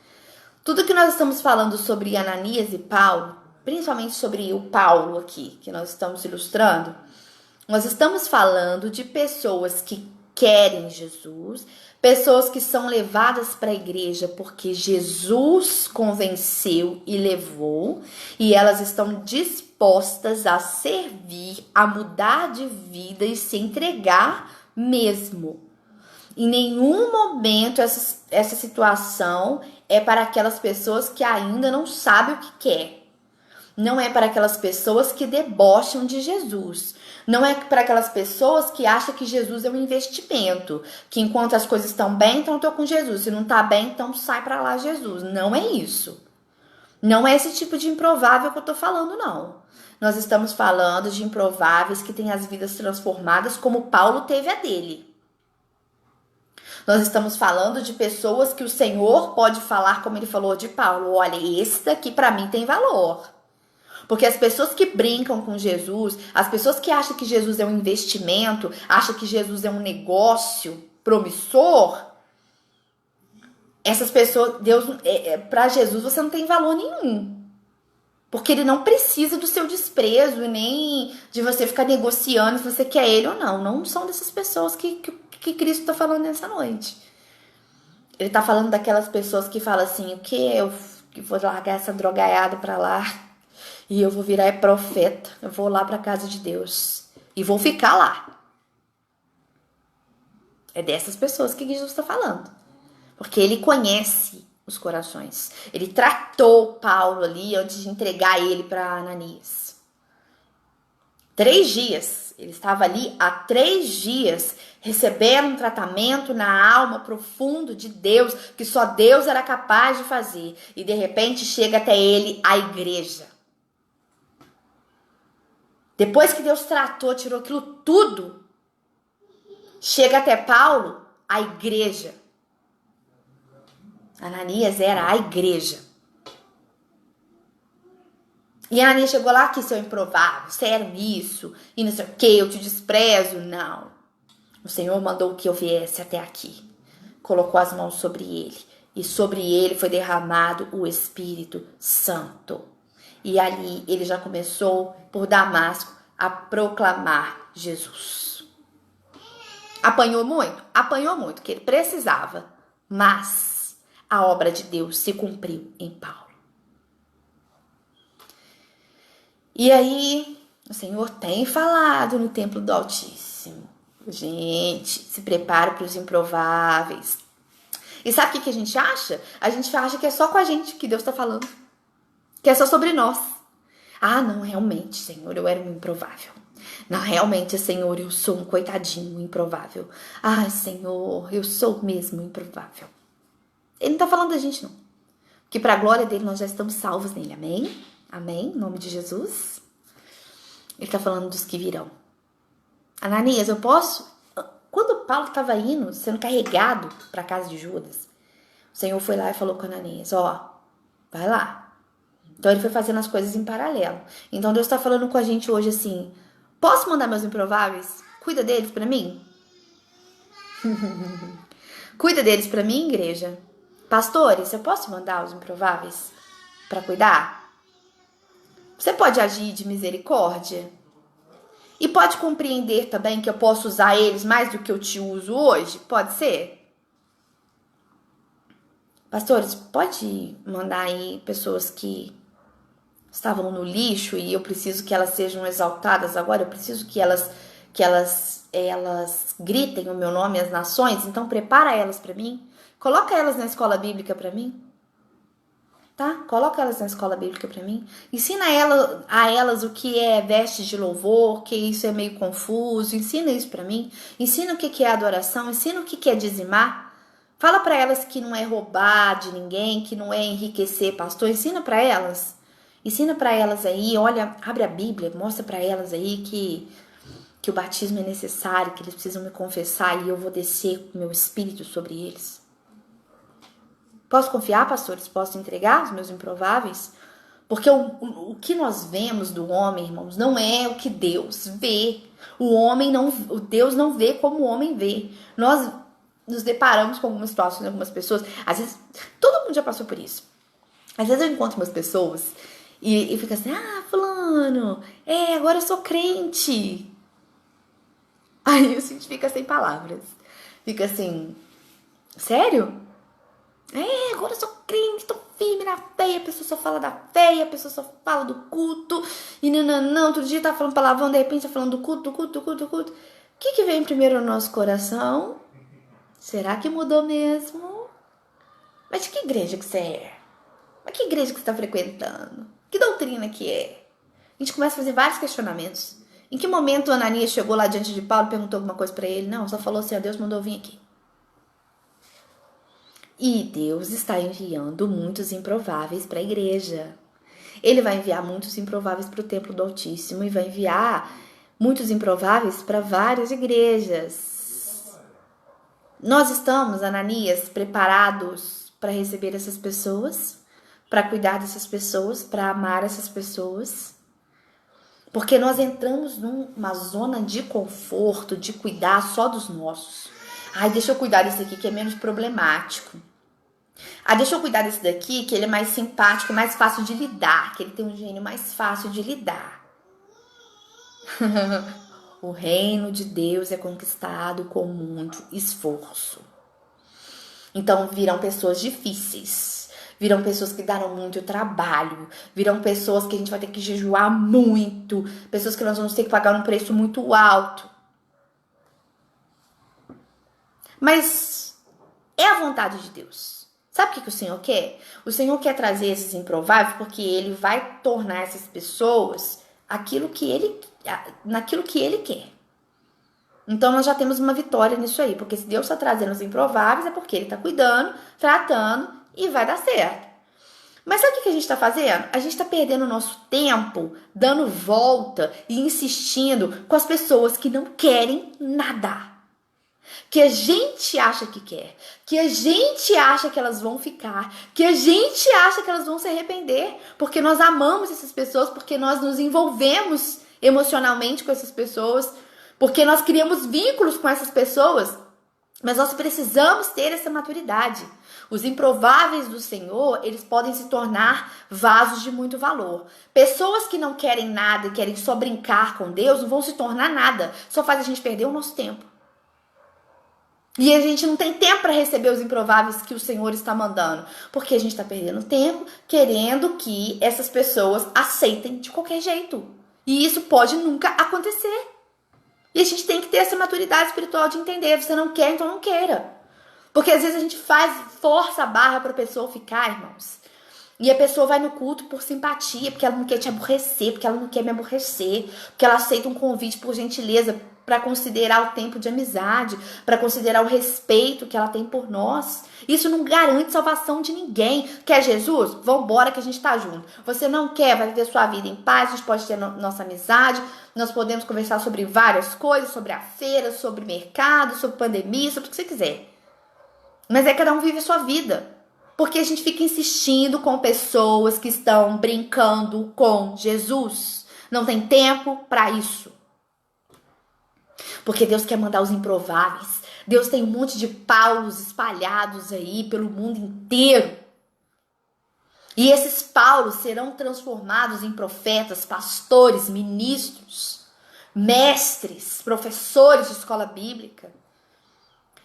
Tudo que nós estamos falando sobre Ananias e Paulo, principalmente sobre o Paulo aqui, que nós estamos ilustrando, nós estamos falando de pessoas que querem Jesus, pessoas que são levadas para a igreja porque Jesus convenceu e levou, e elas estão dispostas a servir, a mudar de vida e se entregar mesmo. Em nenhum momento essa situação é para aquelas pessoas que ainda não sabem o que quer. Não é para aquelas pessoas que debocham de Jesus. Não é para aquelas pessoas que acham que Jesus é um investimento. Que enquanto as coisas estão bem, então eu tô com Jesus. Se não tá bem, então sai para lá Jesus. Não é isso. Não é esse tipo de improvável que eu tô falando, não. Nós estamos falando de improváveis que têm as vidas transformadas como Paulo teve a dele. Nós estamos falando de pessoas que o Senhor pode falar como ele falou de Paulo. Olha, esse daqui para mim tem valor. Porque as pessoas que brincam com Jesus, as pessoas que acham que Jesus é um investimento, acham que Jesus é um negócio promissor, essas pessoas, Deus, para Jesus você não tem valor nenhum. Porque ele não precisa do seu desprezo, nem de você ficar negociando se você quer ele ou não. Não são dessas pessoas que Cristo está falando nessa noite. Ele está falando daquelas pessoas que falam assim, o que eu vou largar essa drogaiada para lá e eu vou virar profeta, eu vou lá para a casa de Deus e vou ficar lá. É dessas pessoas que Jesus está falando. Porque ele conhece os corações. Ele tratou Paulo ali antes de entregar ele para Ananias. 3 dias. Ele estava ali há 3 dias recebendo um tratamento na alma profundo de Deus, que só Deus era capaz de fazer. E de repente chega até ele a igreja. Depois que Deus tratou, tirou aquilo tudo, chega até Paulo a igreja. Ananias era a igreja. E Ananias chegou lá, que seu improvável, sério isso, e não sei o que, eu te desprezo. Não. O Senhor mandou que eu viesse até aqui. Colocou as mãos sobre ele. E sobre ele foi derramado o Espírito Santo. E ali ele já começou, por Damasco, a proclamar Jesus. Apanhou muito, que ele precisava. Mas a obra de Deus se cumpriu em Paulo. E aí, o Senhor tem falado no templo do Altíssimo. Gente, se prepara para os improváveis. E sabe o que a gente acha? A gente acha que é só com a gente que Deus está falando. Que é só sobre nós. Ah, não, realmente, Senhor, eu era um improvável. Não, realmente, Senhor, eu sou um coitadinho improvável. Ai, Senhor, eu sou mesmo improvável. Ele não está falando da gente, não. Porque para a glória dele nós já estamos salvos nele. Amém? Amém? Em nome de Jesus. Ele está falando dos que virão. Ananias, eu posso? Quando Paulo estava indo, sendo carregado para a casa de Judas, o Senhor foi lá e falou com Ananias, vai lá. Então ele foi fazendo as coisas em paralelo. Então Deus está falando com a gente hoje assim, posso mandar meus improváveis? Cuida deles para mim? Cuida deles para mim, igreja? Pastores, eu posso mandar os improváveis para cuidar? Você pode agir de misericórdia? E pode compreender também que eu posso usar eles mais do que eu te uso hoje? Pode ser? Pastores, pode mandar aí pessoas que estavam no lixo e eu preciso que elas sejam exaltadas agora? Eu preciso que elas gritem o meu nome às nações? Então prepara elas para mim. Coloca elas na escola bíblica para mim. Tá? Coloca elas na escola bíblica para mim. Ensina a elas o que é vestes de louvor, que isso é meio confuso. Ensina isso para mim. Ensina o que é adoração. Ensina o que é dizimar. Fala para elas que não é roubar de ninguém, que não é enriquecer, pastor. Ensina para elas. Ensina para elas aí, olha, abre a Bíblia, mostra para elas aí que o batismo é necessário, que eles precisam me confessar e eu vou descer o meu espírito sobre eles. Posso confiar, pastores? Posso entregar os meus improváveis? Porque o que nós vemos do homem, irmãos, não é o que Deus vê. O Deus não vê como o homem vê. Nós nos deparamos com algumas situações, algumas pessoas. Às vezes, todo mundo já passou por isso. Às vezes eu encontro umas pessoas e fica assim, fulano, agora eu sou crente. Aí a gente fica sem palavras. Fica assim, sério? Agora eu sou crente, tô firme na fé, a pessoa só fala da fé, a pessoa só fala do culto, e não, outro dia tá falando palavrão, de repente tá falando do culto. O que vem primeiro no nosso coração? Será que mudou mesmo? Mas de que igreja que você é? Mas que igreja que você tá frequentando? Que doutrina que é? A gente começa a fazer vários questionamentos. Em que momento Ananias chegou lá diante de Paulo e perguntou alguma coisa pra ele? Não, só falou assim, Deus mandou vir aqui. E Deus está enviando muitos improváveis para a igreja. Ele vai enviar muitos improváveis para o templo do Altíssimo e vai enviar muitos improváveis para várias igrejas. Nós estamos, Ananias, preparados para receber essas pessoas, para cuidar dessas pessoas, para amar essas pessoas. Porque nós entramos numa zona de conforto, de cuidar só dos nossos. Deixa eu cuidar desse aqui que é menos problemático. Deixa eu cuidar desse daqui que ele é mais simpático, mais fácil de lidar, que ele tem um gênio mais fácil de lidar. O reino de Deus é conquistado com muito esforço. Então virão pessoas difíceis, virão pessoas que darão muito trabalho, virão pessoas que a gente vai ter que jejuar muito, pessoas que nós vamos ter que pagar um preço muito alto. Mas é a vontade de Deus. Sabe o que o Senhor quer? O Senhor quer trazer esses improváveis porque Ele vai tornar essas pessoas naquilo que Ele quer. Então nós já temos uma vitória nisso aí, porque se Deus está trazendo os improváveis é porque Ele está cuidando, tratando e vai dar certo. Mas sabe o que a gente está fazendo? A gente está perdendo o nosso tempo, dando volta e insistindo com as pessoas que não querem nada. Que a gente acha que quer, que a gente acha que elas vão ficar, que a gente acha que elas vão se arrepender, porque nós amamos essas pessoas, porque nós nos envolvemos emocionalmente com essas pessoas, porque nós criamos vínculos com essas pessoas, mas nós precisamos ter essa maturidade. Os improváveis do Senhor, eles podem se tornar vasos de muito valor. Pessoas que não querem nada e querem só brincar com Deus, não vão se tornar nada, só faz a gente perder o nosso tempo. E a gente não tem tempo para receber os improváveis que o Senhor está mandando, porque a gente está perdendo tempo querendo que essas pessoas aceitem de qualquer jeito. E isso pode nunca acontecer. E a gente tem que ter essa maturidade espiritual de entender, você não quer, então não queira. Porque às vezes a gente força a barra para a pessoa ficar, irmãos. E a pessoa vai no culto por simpatia, porque ela não quer te aborrecer, porque ela não quer me aborrecer, porque ela aceita um convite por gentileza, para considerar o tempo de amizade, para considerar o respeito que ela tem por nós. Isso não garante salvação de ninguém. Quer Jesus? Vambora que a gente tá junto. Você não quer, vai viver sua vida em paz, a gente pode ter nossa amizade, nós podemos conversar sobre várias coisas, sobre a feira, sobre mercado, sobre pandemia, sobre o que você quiser. Mas cada um vive a sua vida. Porque a gente fica insistindo com pessoas que estão brincando com Jesus. Não tem tempo para isso. Porque Deus quer mandar os improváveis. Deus tem um monte de Paulos espalhados aí pelo mundo inteiro. E esses Paulos serão transformados em profetas, pastores, ministros, mestres, professores de escola bíblica.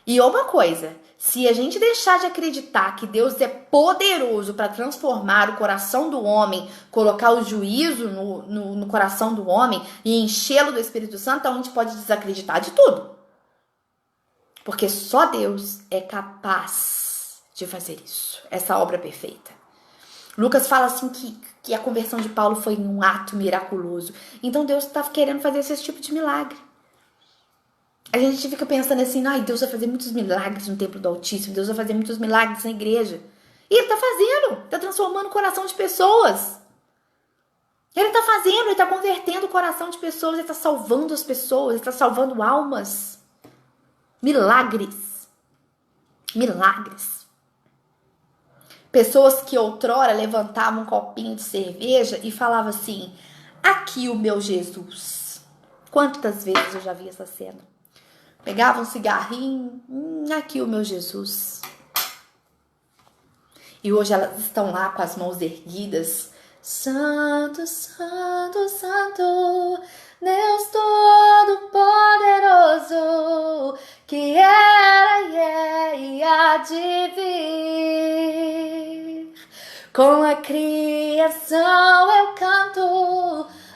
E uma coisa, se a gente deixar de acreditar que Deus é poderoso para transformar o coração do homem, colocar o juízo no coração do homem e enchê-lo do Espírito Santo, então a gente pode desacreditar de tudo. Porque só Deus é capaz de fazer isso, essa obra perfeita. Lucas fala assim que a conversão de Paulo foi um ato miraculoso. Então Deus está querendo fazer esse tipo de milagre. A gente fica pensando assim, Deus vai fazer muitos milagres no templo do Altíssimo, Deus vai fazer muitos milagres na igreja. E Ele está fazendo, está transformando o coração de pessoas. Ele está fazendo, Ele está convertendo o coração de pessoas, Ele está salvando as pessoas, Ele está salvando almas. Milagres. Milagres. Pessoas que outrora levantavam um copinho de cerveja e falavam assim, aqui o meu Jesus. Quantas vezes eu já vi essa cena? Pegava um cigarrinho, aqui o meu Jesus. E hoje elas estão lá com as mãos erguidas. Santo, Santo, Santo, Deus Todo-Poderoso, que era e é e há de vir. Com a criação eu canto,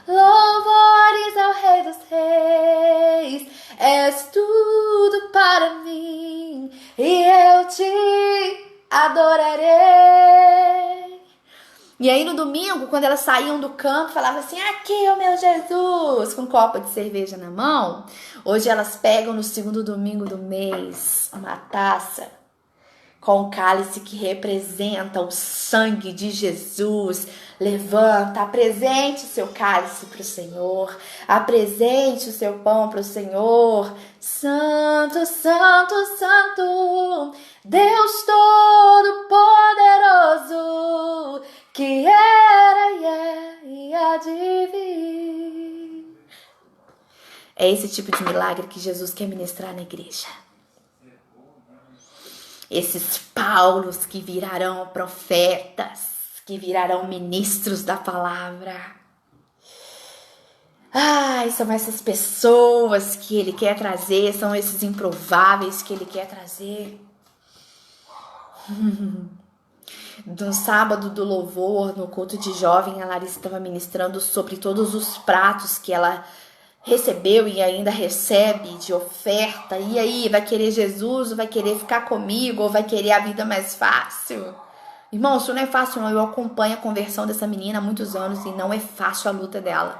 louvores ao Rei dos Reis. És tudo para mim e eu te adorarei. E aí no domingo, quando elas saíam do campo, falavam assim, aqui é o meu Jesus, com um copo de cerveja na mão. Hoje elas pegam no segundo domingo do mês uma taça com o cálice que representa o sangue de Jesus. Levanta, apresente o seu cálice para o Senhor, apresente o seu pão para o Senhor. Santo, Santo, Santo, Deus Todo-Poderoso, que era e é e há de vir. É esse tipo de milagre que Jesus quer ministrar na igreja. Esses Paulos que virarão profetas, que virarão ministros da palavra. São essas pessoas que Ele quer trazer, são esses improváveis que Ele quer trazer. No sábado do louvor, no culto de jovem, a Larissa estava ministrando sobre todos os pratos que ela recebeu e ainda recebe de oferta, e aí vai querer Jesus, ou vai querer ficar comigo, ou vai querer a vida mais fácil? Irmão, isso não é fácil não, eu acompanho a conversão dessa menina há muitos anos e não é fácil a luta dela.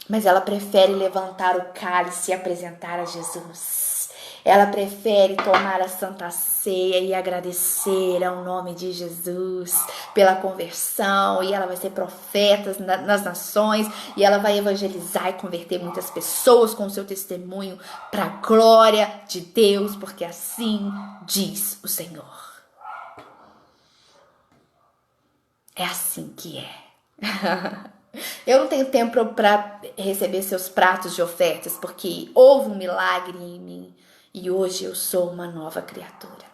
Mas ela prefere levantar o cálice e apresentar a Jesus. Ela prefere tomar a Santa Ceia e agradecer ao nome de Jesus pela conversão. E ela vai ser profeta nas nações. E ela vai evangelizar e converter muitas pessoas com o seu testemunho para a glória de Deus, porque assim diz o Senhor. É assim que é. Eu não tenho tempo para receber seus pratos de ofertas, porque houve um milagre em mim e hoje eu sou uma nova criatura.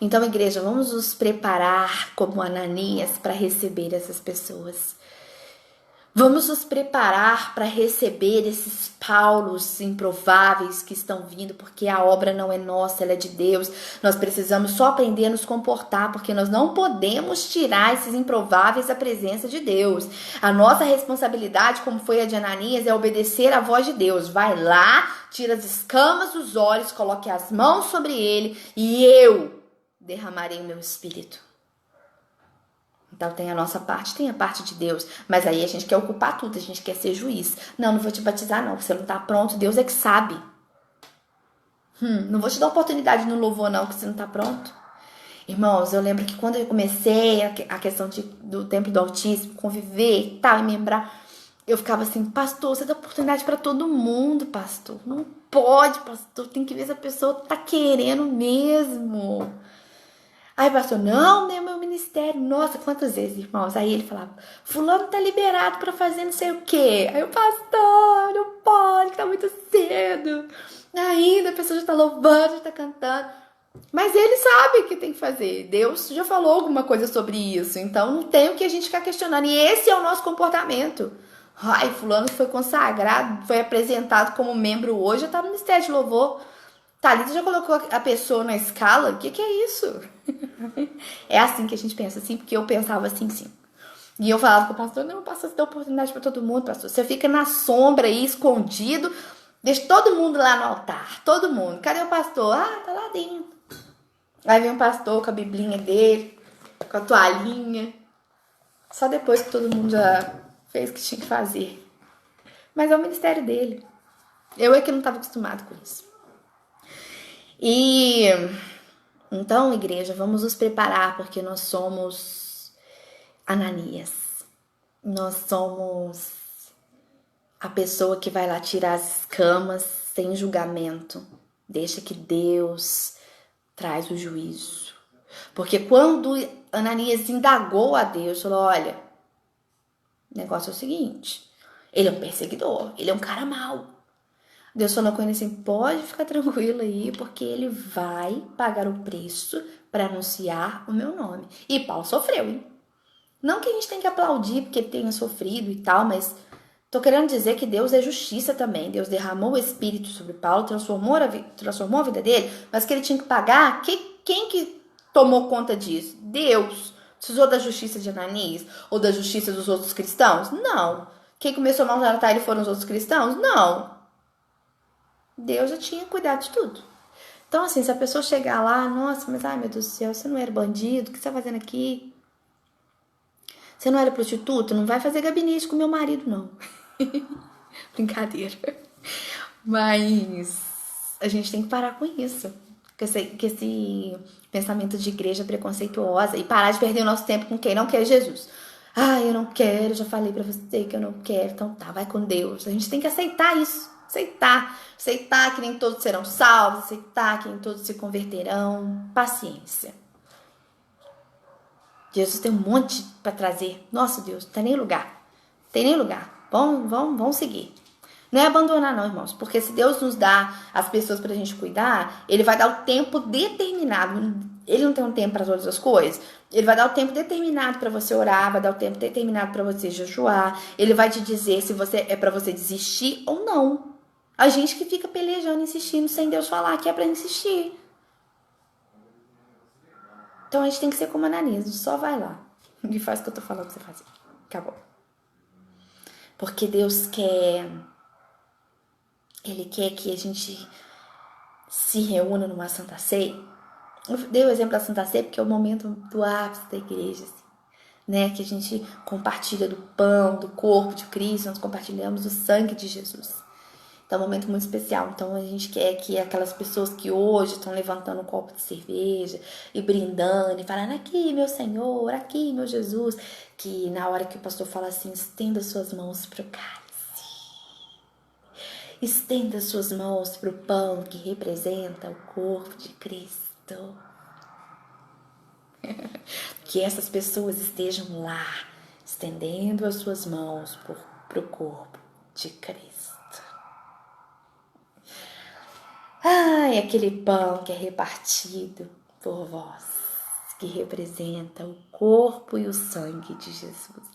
Então, igreja, vamos nos preparar como Ananias para receber essas pessoas. Vamos nos preparar para receber esses Paulos improváveis que estão vindo, porque a obra não é nossa, ela é de Deus. Nós precisamos só aprender a nos comportar, porque nós não podemos tirar esses improváveis da presença de Deus. A nossa responsabilidade, como foi a de Ananias, é obedecer à voz de Deus. Vai lá, tira as escamas dos olhos, coloque as mãos sobre ele e eu derramarei o meu espírito. Então tem a nossa parte, tem a parte de Deus. Mas aí a gente quer ocupar tudo, a gente quer ser juiz. Não vou te batizar não, você não tá pronto, Deus é que sabe. Não vou te dar oportunidade no louvor não, que você não tá pronto. Irmãos, eu lembro que quando eu comecei a questão do templo do autismo, conviver e tal, e membrar, eu ficava assim, pastor, você dá oportunidade para todo mundo, pastor. Não pode, pastor, tem que ver se a pessoa tá querendo mesmo. Aí, pastor, não, é meu ministério. Nossa, quantas vezes, irmãos? Aí ele falava, fulano tá liberado pra fazer não sei o quê. Aí o pastor, não pode, que tá muito cedo. Ainda a pessoa já tá louvando, já tá cantando. Mas ele sabe o que tem que fazer. Deus já falou alguma coisa sobre isso. Então não tem o que a gente ficar questionando. E esse é o nosso comportamento. Ai, fulano foi consagrado, foi apresentado como membro hoje, já tá no ministério de louvor. Thalita já colocou a pessoa na escala? O que é isso? É assim que a gente pensa, assim, porque eu pensava assim, sim. E eu falava com o pastor, não, pastor, você dá oportunidade pra todo mundo, pastor. Você fica na sombra aí, escondido, deixa todo mundo lá no altar, todo mundo. Cadê o pastor? Ah, tá lá dentro. Aí vem o pastor com a biblinha dele, com a toalhinha. Só depois que todo mundo já fez o que tinha que fazer. Mas é o ministério dele. Eu é que não estava acostumado com isso. E então, igreja, vamos nos preparar, porque nós somos Ananias. Nós somos a pessoa que vai lá tirar as escamas sem julgamento. Deixa que Deus traz o juízo. Porque quando Ananias indagou a Deus, falou, olha, o negócio é o seguinte, ele é um perseguidor, ele é um cara mau. Deus falou com ele assim, pode ficar tranquilo aí, porque ele vai pagar o preço para anunciar o meu nome. E Paulo sofreu, hein? Não que a gente tem que aplaudir porque ele tenha sofrido e tal, mas tô querendo dizer que Deus é justiça também. Deus derramou o Espírito sobre Paulo, transformou a vida dele, mas que ele tinha que pagar, quem que tomou conta disso? Deus. Precisou da justiça de Ananias? Ou da justiça dos outros cristãos? Não. Quem começou a maltratar ele foram os outros cristãos? Não. Deus já tinha cuidado de tudo. Então, assim, se a pessoa chegar lá, nossa, mas ai meu Deus do céu, você não era bandido? O que você tá fazendo aqui? Você não era prostituta? Não vai fazer gabinete com meu marido, não. Brincadeira. Mas a gente tem que parar com isso. Com esse pensamento de igreja preconceituosa e parar de perder o nosso tempo com quem não quer Jesus. Ah, eu não quero, já falei pra você que eu não quero. Então tá, vai com Deus. A gente tem que aceitar isso. Aceitar que nem todos serão salvos, aceitar que nem todos se converterão. Paciência. Jesus tem um monte para trazer. Nossa, Deus, não tem nem lugar. Tem nem lugar. Vamos seguir. Não é abandonar não, irmãos. Porque se Deus nos dá as pessoas pra gente cuidar, Ele vai dar o tempo determinado. Ele não tem um tempo para todas as coisas. Ele vai dar o tempo determinado para você orar, vai dar o tempo determinado para você jejuar. Ele vai te dizer se você é para você desistir ou não. A gente que fica pelejando, insistindo, sem Deus falar que é para insistir. Então a gente tem que ser como Ananias, só vai lá e faz o que eu tô falando pra você fazer. Acabou. Porque Deus quer, Ele quer que a gente se reúna numa Santa Ceia. Eu dei o exemplo da Santa Ceia porque é o momento do ápice da igreja, assim, né? Que a gente compartilha do pão, do corpo de Cristo, nós compartilhamos o sangue de Jesus. Então é um momento muito especial. Então a gente quer que aquelas pessoas que hoje estão levantando um copo de cerveja e brindando e falando aqui meu Senhor, aqui meu Jesus, que na hora que o pastor fala assim, estenda suas mãos para o cálice, estenda suas mãos para o pão que representa o corpo de Cristo. Que essas pessoas estejam lá, estendendo as suas mãos para o corpo de Cristo. Ai, aquele pão que é repartido por vós, que representa o corpo e o sangue de Jesus.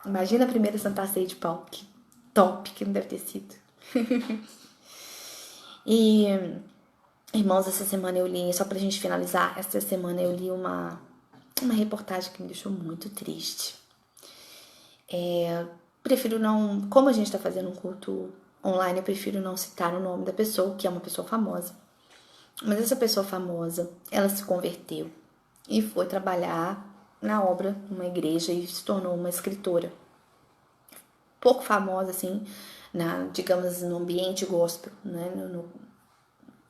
Imagina a primeira Santa Ceia de pão, que top que não deve ter sido. E, irmãos, essa semana eu li, só pra gente finalizar, essa semana eu li uma reportagem que me deixou muito triste. Prefiro não, como a gente tá fazendo um culto online, eu prefiro não citar o nome da pessoa, que é uma pessoa famosa. Mas essa pessoa famosa, ela se converteu e foi trabalhar na obra, numa igreja, e se tornou uma escritora. Pouco famosa, assim, digamos, no ambiente gospel, né?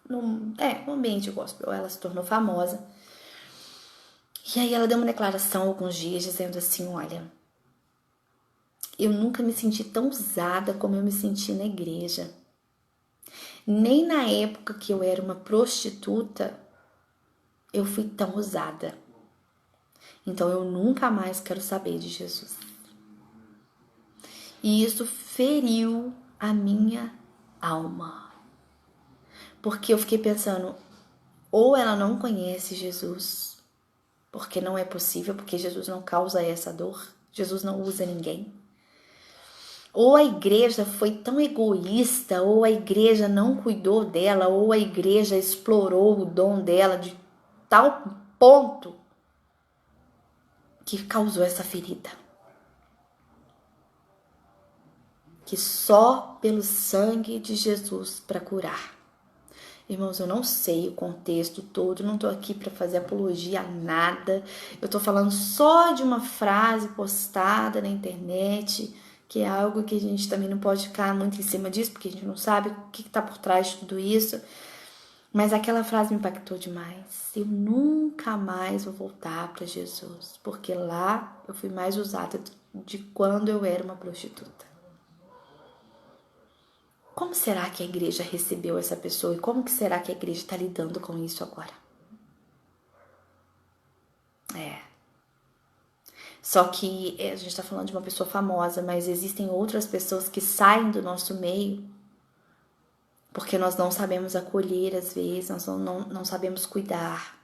No ambiente gospel, ela se tornou famosa. E aí ela deu uma declaração há alguns dias dizendo assim, olha, eu nunca me senti tão usada como eu me senti na igreja. Nem na época que eu era uma prostituta, eu fui tão usada. Então eu nunca mais quero saber de Jesus. E isso feriu a minha alma. Porque eu fiquei pensando, ou ela não conhece Jesus, porque não é possível, porque Jesus não causa essa dor, Jesus não usa ninguém. Ou a igreja foi tão egoísta, ou a igreja não cuidou dela, ou a igreja explorou o dom dela de tal ponto que causou essa ferida. Que só pelo sangue de Jesus para curar. Irmãos, eu não sei o contexto todo, não tô aqui para fazer apologia a nada. Eu tô falando só de uma frase postada na internet, que é algo que a gente também não pode ficar muito em cima disso, porque a gente não sabe o que tá por trás de tudo isso. Mas aquela frase me impactou demais. Eu nunca mais vou voltar para Jesus, porque lá eu fui mais usada de quando eu era uma prostituta. Como será que a igreja recebeu essa pessoa e como que será que a igreja está lidando com isso agora? Só que a gente está falando de uma pessoa famosa, mas existem outras pessoas que saem do nosso meio porque nós não sabemos acolher às vezes, nós não sabemos cuidar.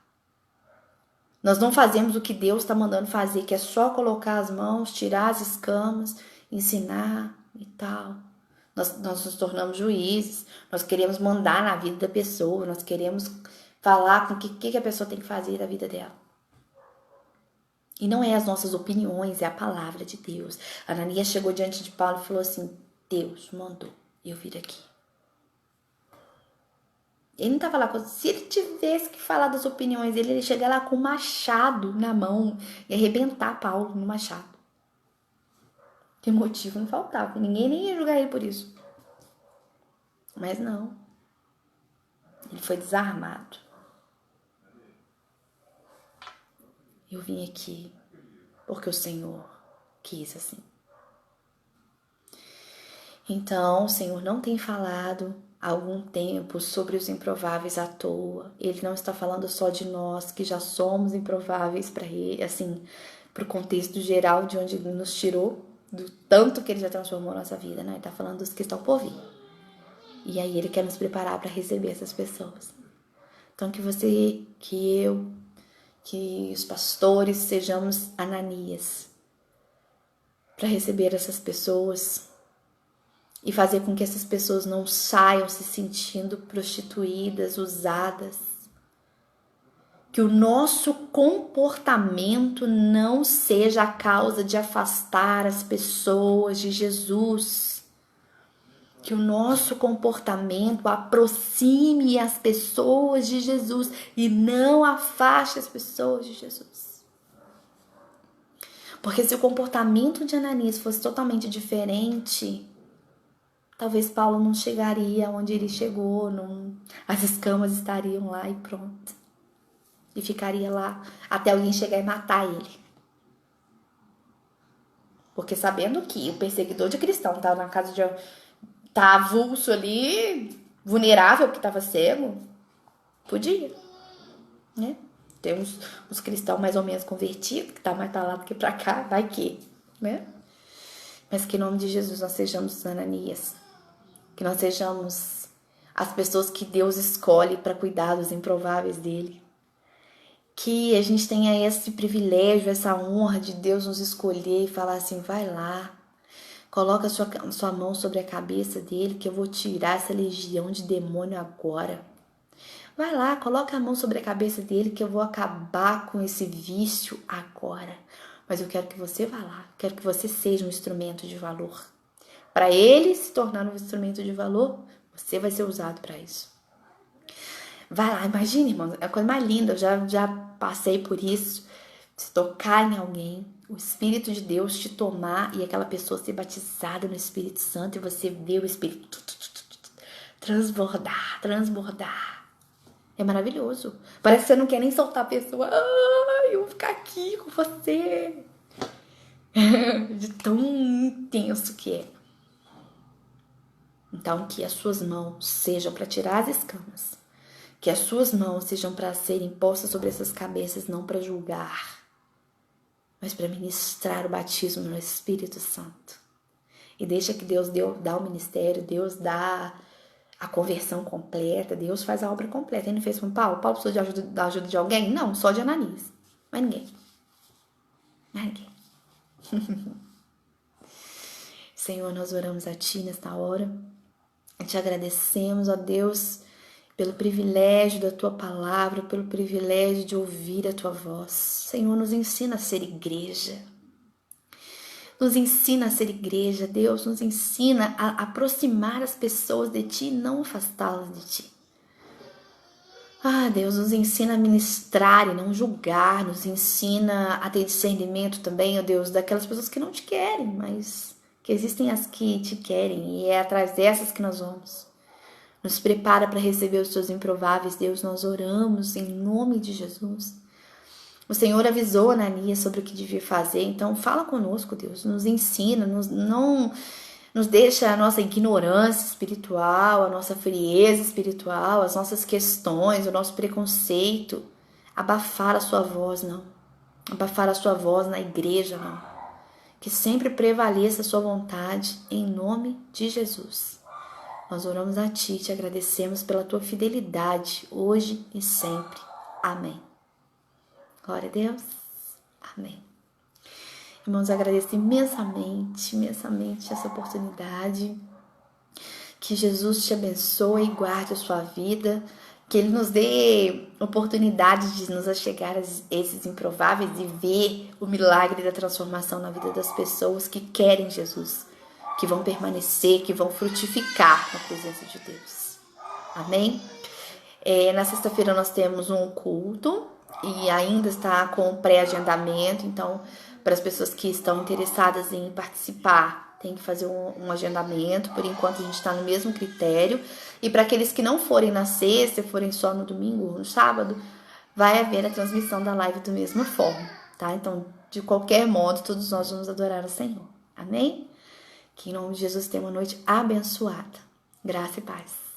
Nós não fazemos o que Deus está mandando fazer, que é só colocar as mãos, tirar as escamas, ensinar e tal. Nós nos tornamos juízes, nós queremos mandar na vida da pessoa, nós queremos falar com o que a pessoa tem que fazer da vida dela. E não é as nossas opiniões, é a palavra de Deus. Ananias chegou diante de Paulo e falou assim, Deus mandou eu vir aqui. Ele não estava lá, se ele tivesse que falar das opiniões dele, ele ia chegar lá com um machado na mão e arrebentar Paulo no machado. Que motivo não faltava, ninguém nem ia julgar ele por isso. Mas não, ele foi desarmado. Eu vim aqui porque o Senhor quis assim. Então, o Senhor não tem falado há algum tempo sobre os improváveis à toa. Ele não está falando só de nós que já somos improváveis para ele, assim, para o contexto geral de onde ele nos tirou, do tanto que ele já transformou a nossa vida, né? Ele está falando dos que estão por vir. E aí ele quer nos preparar para receber essas pessoas. Então que você, que eu, que os pastores sejamos Ananias para receber essas pessoas e fazer com que essas pessoas não saiam se sentindo prostituídas, usadas, Que o nosso comportamento não seja a causa de afastar as pessoas de Jesus. Que o nosso comportamento aproxime as pessoas de Jesus e não afaste as pessoas de Jesus. Porque se o comportamento de Ananias fosse totalmente diferente, talvez Paulo não chegaria onde ele chegou, as escamas estariam lá e pronto. E ficaria lá até alguém chegar e matar ele. Porque sabendo que o perseguidor de cristão estava na casa de... Tá avulso ali, vulnerável, porque estava cego, podia, né? Tem uns cristãos mais ou menos convertidos, que tá mais pra lá do que pra cá, vai que, né? Mas que em nome de Jesus nós sejamos Ananias, que nós sejamos as pessoas que Deus escolhe para cuidar dos improváveis dele. Que a gente tenha esse privilégio, essa honra de Deus nos escolher e falar assim, vai lá, coloca sua mão sobre a cabeça dele, que eu vou tirar essa legião de demônio agora. Vai lá, coloca a mão sobre a cabeça dele, que eu vou acabar com esse vício agora. Mas eu quero que você vá lá, quero que você seja um instrumento de valor. Para ele se tornar um instrumento de valor, você vai ser usado para isso. Vai lá, imagina, irmão, é a coisa mais linda, eu já passei por isso. Se tocar em alguém, o Espírito de Deus te tomar e aquela pessoa ser batizada no Espírito Santo e você ver o Espírito transbordar. É maravilhoso. Parece que você não quer nem soltar a pessoa. Eu vou ficar aqui com você. De tão intenso que é. Então, que as suas mãos sejam para tirar as escamas. Que as suas mãos sejam para serem postas sobre essas cabeças, não para julgar, mas para ministrar o batismo no Espírito Santo. E deixa que Deus dá o ministério, Deus dá a conversão completa, Deus faz a obra completa. Ele não fez com Paulo? Paulo precisou da ajuda de alguém? Não, só de Ananias. Mas ninguém. Senhor, nós oramos a Ti nesta hora. Te agradecemos, ó Deus, pelo privilégio da Tua palavra, pelo privilégio de ouvir a Tua voz. Senhor, nos ensina a ser igreja. Nos ensina a ser igreja, Deus, nos ensina a aproximar as pessoas de Ti e não afastá-las de Ti. Deus, nos ensina a ministrar e não julgar, nos ensina a ter discernimento também, ó Deus, daquelas pessoas que não Te querem, mas que existem as que Te querem e é atrás dessas que nós vamos. Nos prepara para receber os Teus improváveis, Deus, nós oramos em nome de Jesus. O Senhor avisou Ananias sobre o que devia fazer, então fala conosco, Deus, nos ensina, não nos deixa a nossa ignorância espiritual, a nossa frieza espiritual, as nossas questões, o nosso preconceito, abafar a Sua voz, não. Abafar a Sua voz na igreja, não. Que sempre prevaleça a Sua vontade, em nome de Jesus. Nós oramos a Ti, Te agradecemos pela Tua fidelidade, hoje e sempre. Amém. Glória a Deus. Amém. Irmãos, eu agradeço imensamente essa oportunidade. Que Jesus te abençoe e guarde a sua vida. Que Ele nos dê oportunidade de nos achegar a esses improváveis e ver o milagre da transformação na vida das pessoas que querem Jesus, que vão permanecer, que vão frutificar na presença de Deus. Amém? Na sexta-feira nós temos um culto e ainda está com pré-agendamento, então para as pessoas que estão interessadas em participar, tem que fazer um agendamento. Por enquanto a gente está no mesmo critério. E para aqueles que não forem na sexta, forem só no domingo ou no sábado, vai haver a transmissão da live da mesma forma, tá? Então, de qualquer modo, todos nós vamos adorar o Senhor. Amém? Que em nome de Jesus tenha uma noite abençoada. Graça e paz.